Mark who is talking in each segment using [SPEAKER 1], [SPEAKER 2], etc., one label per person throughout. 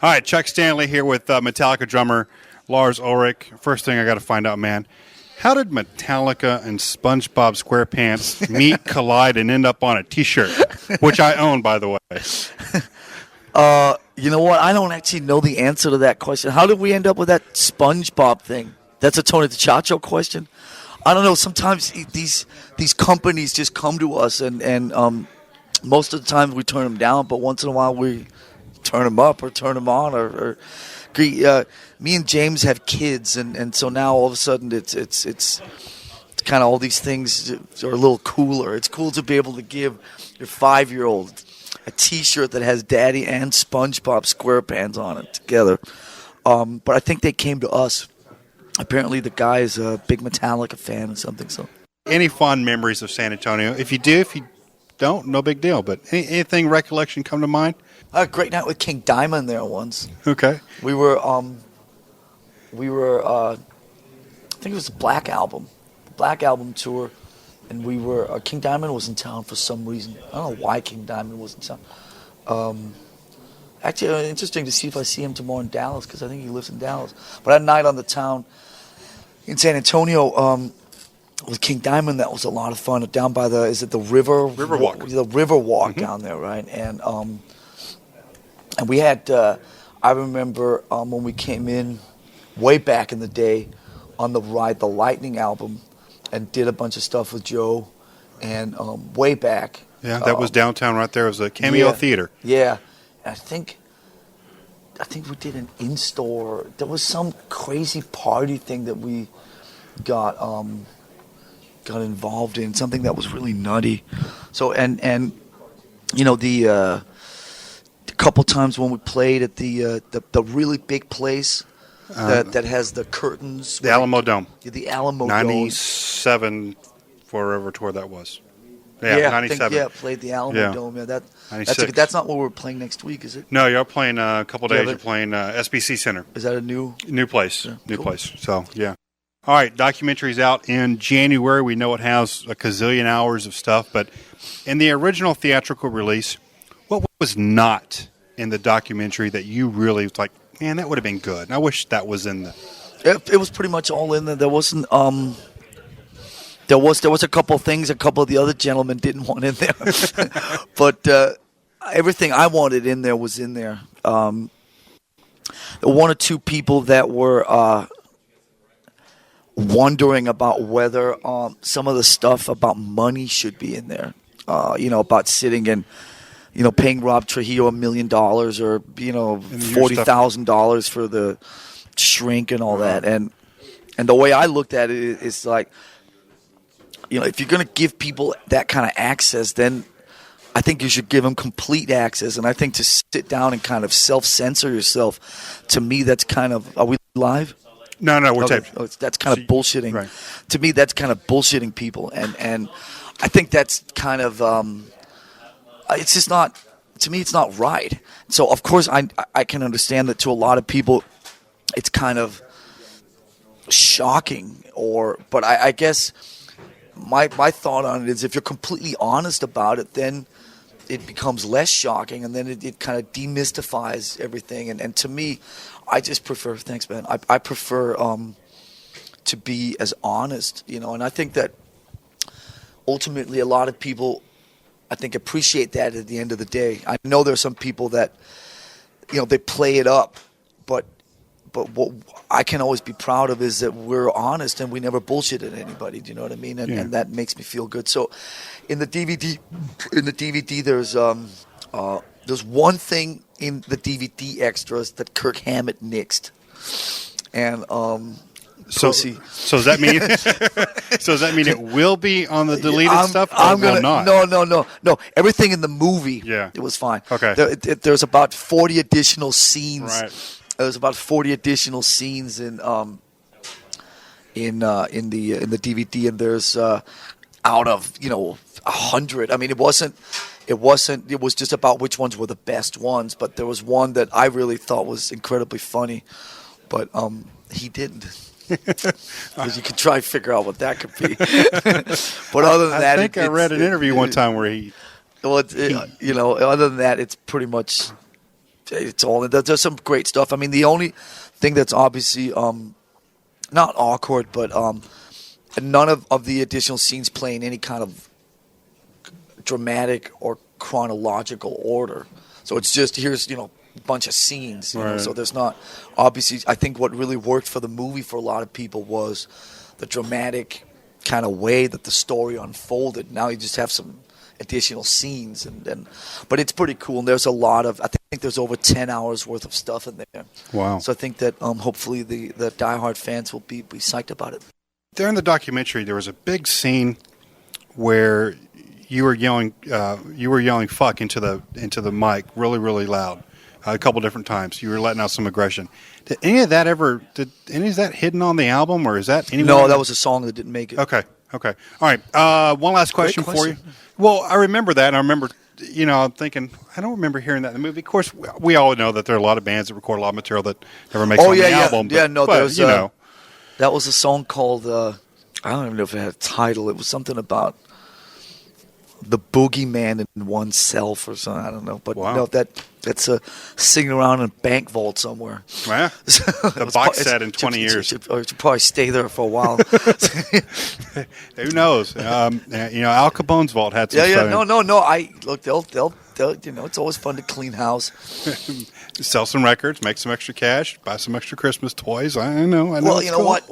[SPEAKER 1] All right, Chuck Stanley here with Metallica drummer Lars Ulrich. First thing I got to find out, man, how did Metallica and SpongeBob Squarepants meet, collide, and end up on a T-shirt, which I own, by the way?
[SPEAKER 2] You know what? I don't actually know the answer to that question. How did we end up with that SpongeBob thing? That's a Tony DiCiaccio question. I don't know. Sometimes these companies just come to us, and most of the time we turn them down, but once in a while we turn them up or turn them on. Or me and James have kids, and so now all of a sudden it's kind of all these things are a little cooler. It's cool to be able to give your 5-year-old a T-shirt that has Daddy and SpongeBob SquarePants on it together. But I think they came to us. Apparently the guy is a big Metallica fan or something. So,
[SPEAKER 1] any fond memories of San Antonio? If you do, if you don't, no big deal. But anything recollection come to mind?
[SPEAKER 2] A great night with King Diamond there once.
[SPEAKER 1] Okay.
[SPEAKER 2] We were I think it was the Black Album tour, and we were King Diamond was in town for some reason. I don't know why King Diamond was in town. Actually, interesting to see if I see him tomorrow in Dallas, because I think he lives in Dallas. But that night on the town in San Antonio with King Diamond, that was a lot of fun. Down by the
[SPEAKER 1] Riverwalk.
[SPEAKER 2] The Riverwalk down there, right? And we had I remember when we came in way back in the day on the Lightning album, and did a bunch of stuff with Joe, and way back.
[SPEAKER 1] Yeah, that was downtown right there. It was a Cameo Theater.
[SPEAKER 2] Yeah. I think we did an in-store. There was some crazy party thing that we got involved in, something that was really nutty. So and you know the couple times when we played at the really big place that has the curtains.
[SPEAKER 1] The Alamo Dome.
[SPEAKER 2] The Alamo Dome.
[SPEAKER 1] 97, wherever tour that was. Yeah, 97.
[SPEAKER 2] Played the Alamo Dome. Yeah, that's not what we're playing next week, is it?
[SPEAKER 1] No, you're playing a couple days. You're playing SBC Center.
[SPEAKER 2] Is that a new
[SPEAKER 1] place?
[SPEAKER 2] Yeah,
[SPEAKER 1] new
[SPEAKER 2] cool.
[SPEAKER 1] place. So yeah. All right, documentary's out in January. We know it has a gazillion hours of stuff, but in the original theatrical release, what was not in the documentary that you really was like, man, that would have been good? And I wish that was in the.
[SPEAKER 2] It was pretty much all in there. There wasn't. There was a couple of things a couple of the other gentlemen didn't want in there, but everything I wanted in there was in there. There were one or two people that were wondering about whether some of the stuff about money should be in there. About sitting and paying Rob Trujillo $1 million or $40,000 for the shrink and all that. And the way I looked at it is like, if you're going to give people that kind of access, then I think you should give them complete access. And I think to sit down and kind of self-censor yourself, to me, that's kind of – are we live?
[SPEAKER 1] No, we're taped.
[SPEAKER 2] Oh, that's kind of bullshitting.
[SPEAKER 1] Right.
[SPEAKER 2] To me, that's kind of bullshitting people. And I think that's kind of it's just not – to me, it's not right. So, of course, I can understand that to a lot of people it's kind of shocking. But I guess – My thought on it is if you're completely honest about it, then it becomes less shocking, and then it kind of demystifies everything. And to me, I just prefer – thanks, man. I prefer to be as honest, and I think that ultimately a lot of people, I think, appreciate that at the end of the day. I know there are some people that, they play it up, but what I can always be proud of is that we're honest and we never bullshitted anybody. Do you know what I mean? And that makes me feel good. So, in the DVD, there's one thing in the DVD extras that Kirk Hammett nixed, and
[SPEAKER 1] so does that mean? So does that mean it will be on the deleted stuff? Or will not?
[SPEAKER 2] No. Everything in the movie, it was fine.
[SPEAKER 1] Okay.
[SPEAKER 2] There's about 40 additional scenes.
[SPEAKER 1] Right.
[SPEAKER 2] There's about 40 additional scenes in the DVD, and there's out of 100. I mean, it was just about which ones were the best ones, but there was one that I really thought was incredibly funny, but he didn't. Because you could try and figure out what that could be. But other than that,
[SPEAKER 1] I think I read an interview one time where he.
[SPEAKER 2] Well, other than that, it's pretty much it's all there's some great stuff. I mean, the only thing that's obviously not awkward, but none of the additional scenes play in any kind of dramatic or chronological order. So it's just here's a bunch of scenes. You know, so there's not obviously. I think what really worked for the movie for a lot of people was the dramatic kind of way that the story unfolded. Now you just have some additional scenes, but it's pretty cool. And there's a lot of, I think there's over 10 hours worth of stuff in there.
[SPEAKER 1] Wow.
[SPEAKER 2] So I think that hopefully the diehard fans will be psyched about it.
[SPEAKER 1] During the documentary, there was a big scene where you were yelling "fuck" into the mic really, really loud a couple different times. You were letting out some aggression. Did any of that hidden on the album, or is that anywhere?
[SPEAKER 2] No, that was a song that didn't make it.
[SPEAKER 1] Okay. All right. One last question for you. Well, I remember that, and I remember, I'm thinking, I don't remember hearing that in the movie. Of course, we all know that there are a lot of bands that record a lot of material that never makes it on the album.
[SPEAKER 2] That was a song called, I don't even know if it had a title. It was something about the boogeyman in oneself or something. I don't know. But
[SPEAKER 1] wow.
[SPEAKER 2] That's singing around in a bank vault somewhere.
[SPEAKER 1] Yeah. The box set in 20 years.
[SPEAKER 2] It should probably stay there for a while.
[SPEAKER 1] Who knows? Al Capone's vault had some stuff.
[SPEAKER 2] No. They'll it's always fun to clean house.
[SPEAKER 1] Sell some records, make some extra cash, buy some extra Christmas toys. I know.
[SPEAKER 2] Well, you know what?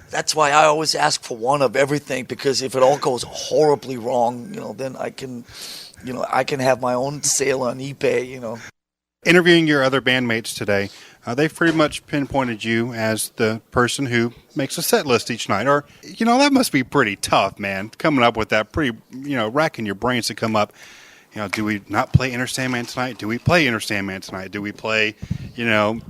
[SPEAKER 2] That's why I always ask for one of everything, because if it all goes horribly wrong, then I can have my own sale on eBay,
[SPEAKER 1] Interviewing your other bandmates today, they've pretty much pinpointed you as the person who makes a set list each night. Or, that must be pretty tough, man, coming up with that, pretty, racking your brains to come up. Do we not play Enter Sandman tonight? Do we play Enter Sandman tonight? Do we play, Phantom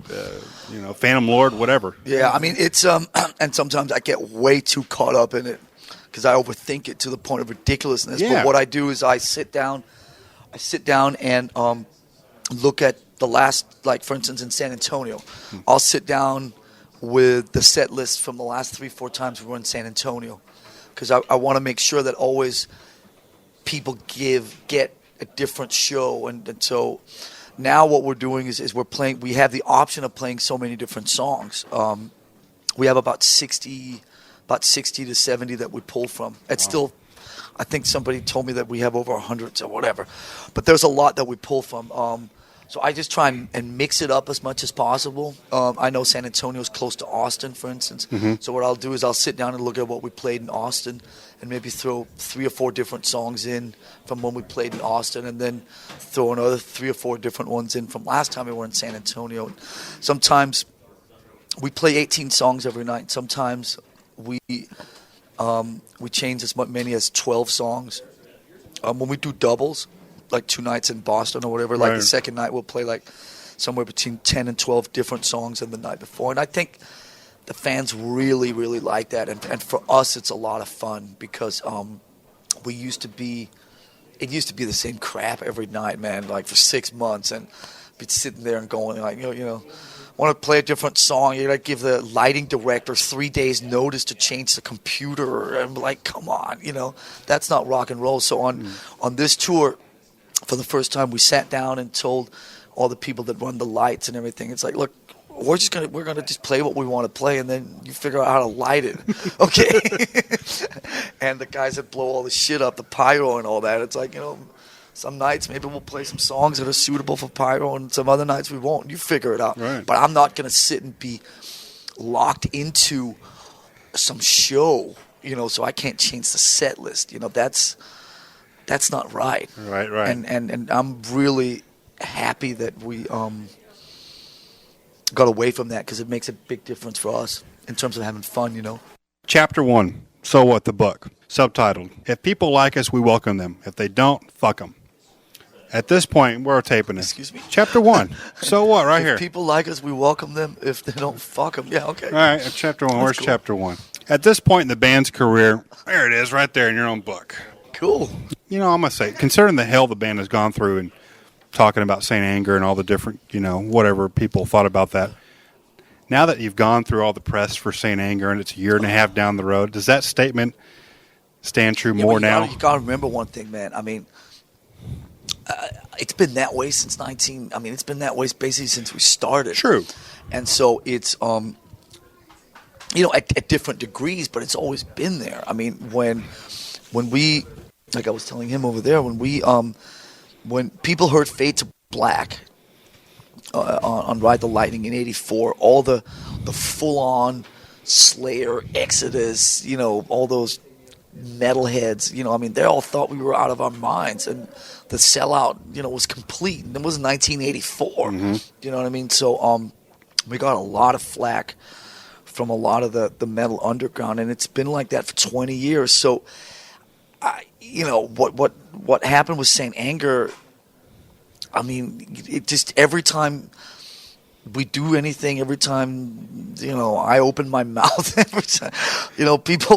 [SPEAKER 1] Lord, whatever?
[SPEAKER 2] Yeah, I mean, it's and sometimes I get way too caught up in it because I overthink it to the point of ridiculousness.
[SPEAKER 1] Yeah.
[SPEAKER 2] But what I do is I sit down and look at the last, like for instance in San Antonio, I'll sit down with the set list from the last 3-4 times we were in San Antonio, because I want to make sure that always people get a different show, and so now what we're doing is we're playing. We have the option of playing so many different songs. We have about 60 to 70 that we pull from. It's still, I think somebody told me that we have over 100 or whatever, but there's a lot that we pull from. So I just try and mix it up as much as possible. I know San Antonio is close to Austin, for instance. Mm-hmm. So what I'll do is I'll sit down and look at what we played in Austin and maybe throw 3 or 4 different songs in from when we played in Austin, and then throw another 3 or 4 different ones in from last time we were in San Antonio. Sometimes we play 18 songs every night. Sometimes we change as many as 12 songs. When we do doubles, like 2 nights in Boston or whatever, like the second night we'll play like somewhere between 10 and 12 different songs than the night before. And I think the fans really, really like that. And for us, it's a lot of fun because it used to be the same crap every night, man, like for 6 months. And be sitting there and going like, want to play a different song. You like give the lighting director 3 days notice to change the computer. And I'm like, come on, that's not rock and roll. So on this tour, for the first time, we sat down and told all the people that run the lights and everything. It's like, look, we're gonna just play what we want to play, and then you figure out how to light it, okay? And the guys that blow all the shit up, the pyro and all that. It's like, some nights maybe we'll play some songs that are suitable for pyro, and some other nights we won't. You figure it out.
[SPEAKER 1] Right.
[SPEAKER 2] But I'm not gonna sit and be locked into some show, so I can't change the set list. That's not right.
[SPEAKER 1] Right.
[SPEAKER 2] And I'm really happy that we got away from that, because it makes a big difference for us in terms of having fun,
[SPEAKER 1] Chapter 1, So What, the book, subtitled, If People Like Us, We Welcome Them. If They Don't, Fuck Them. At this point, we're taping it.
[SPEAKER 2] Excuse me?
[SPEAKER 1] Chapter 1, So What, right here.
[SPEAKER 2] If people like us, we welcome them. If they don't, fuck them. Yeah, okay.
[SPEAKER 1] All right, Chapter 1. Where's cool. Chapter 1? At this point in the band's career, there it is, right there in your own book.
[SPEAKER 2] Cool.
[SPEAKER 1] I'm going to say, considering the hell the band has gone through and talking about St. Anger and all the different, whatever people thought about that, now that you've gone through all the press for St. Anger and it's a year and a half down the road, does that statement stand true more now?
[SPEAKER 2] You got to remember one thing, man. I mean, it's been that way since it's been that way basically since we started.
[SPEAKER 1] True.
[SPEAKER 2] And so it's, at different degrees, but it's always been there. I mean, when we, like I was telling him over there, when people heard Fade to Black on Ride the Lightning in '84, all the full-on Slayer, Exodus, all those metalheads, they all thought we were out of our minds, and the sellout, was complete. And it was 1984.
[SPEAKER 1] Mm-hmm.
[SPEAKER 2] You know what I mean? So we got a lot of flack from a lot of the metal underground, and it's been like that for 20 years. So, what happened with Saint Anger, it just, every time we do anything, every time, I open my mouth, every time,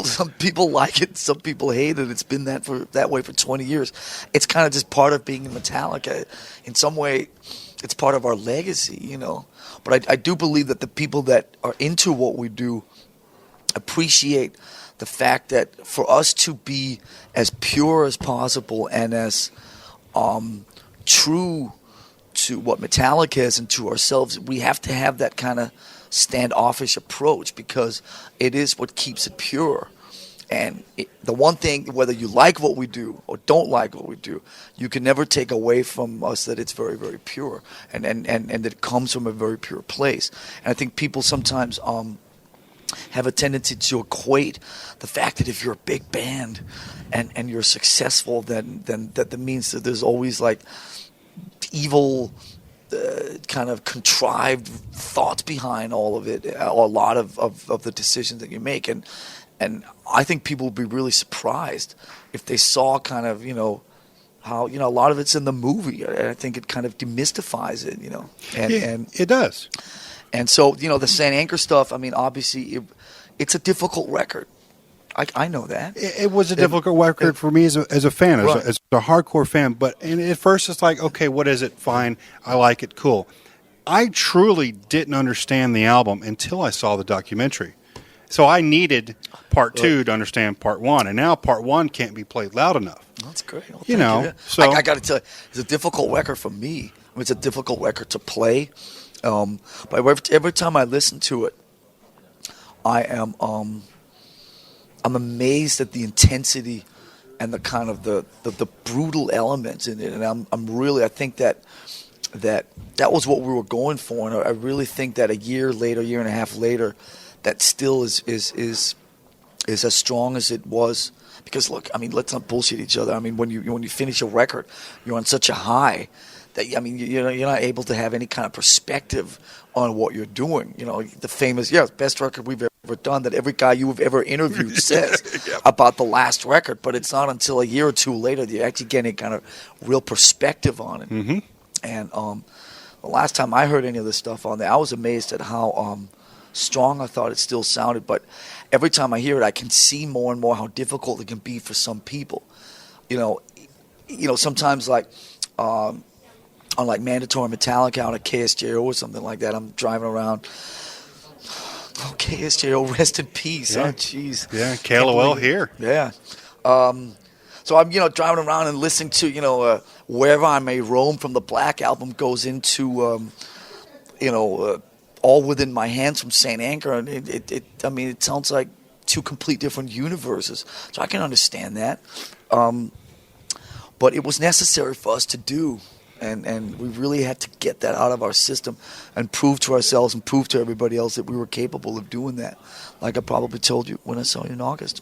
[SPEAKER 2] some people like it, some people hate it. It's been that way for 20 years. It's kind of just part of being in Metallica. In some way, it's part of our legacy, But I do believe that the people that are into what we do appreciate the fact that for us to be as pure as possible and as true to what Metallica is and to ourselves, we have to have that kind of standoffish approach, because it is what keeps it pure. And the one thing, whether you like what we do or don't like what we do, you can never take away from us that it's very, very pure, and that it comes from a very pure place. And I think people sometimes have a tendency to equate the fact that if you're a big band and you're successful, then that means that there's always like evil kind of contrived thoughts behind all of it, a lot of the decisions that you make. And I think people would be really surprised if they saw kind of, how, a lot of it's in the movie. I think it kind of demystifies it, And
[SPEAKER 1] it does.
[SPEAKER 2] And so, the Saint Anger stuff, obviously it's a difficult record. I know that.
[SPEAKER 1] It was a difficult record for me as a fan,
[SPEAKER 2] right.
[SPEAKER 1] as a hardcore fan. And at first it's like, okay, what is it? Fine. I like it. Cool. I truly didn't understand the album until I saw the documentary. So I needed part two to understand part one. And now part one can't be played loud enough.
[SPEAKER 2] That's great. Well,
[SPEAKER 1] so
[SPEAKER 2] I got to tell you, it's a difficult record for me. It's a difficult record to play. But every time I listen to it, I'm amazed at the intensity and the kind of the brutal elements in it. And I think that was what we were going for. And I really think that a year and a half later, that still is as strong as it was. Because look, let's not bullshit each other. When you finish a record, you're on such a high that you're not able to have any kind of perspective on what you're doing. The famous best record we've ever done that every guy you've ever interviewed says
[SPEAKER 1] Yep.
[SPEAKER 2] about the last record. But it's not until a year or two later that you actually get any kind of real perspective on it.
[SPEAKER 1] Mm-hmm.
[SPEAKER 2] And the last time I heard any of this stuff on there, I was amazed at how strong I thought it still sounded. But every time I hear it, I can see more and more how difficult it can be for some people. Sometimes like on like Mandatory Metallica out at KSJO or something like that, I'm driving around. Oh, KSJO, rest in peace.
[SPEAKER 1] Yeah.
[SPEAKER 2] Oh, jeez.
[SPEAKER 1] Yeah, KLOL here.
[SPEAKER 2] Yeah. So I'm, driving around and listening to, Wherever I May Roam from the Black Album goes into, All Within My Hands from Saint Anger, and it sounds like two complete different universes. So I can understand that. But it was necessary for us to do, and we really had to get that out of our system and prove to ourselves and prove to everybody else that we were capable of doing that, like I probably told you when I saw you in August.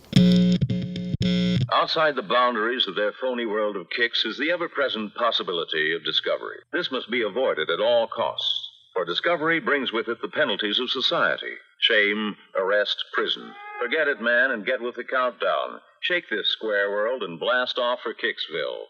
[SPEAKER 3] Outside the boundaries of their phony world of kicks is the ever-present possibility of discovery. This must be avoided at all costs, for discovery brings with it the penalties of society: shame, arrest, prison. Forget it, man, and get with the countdown. Shake this square world and blast off for Kicksville.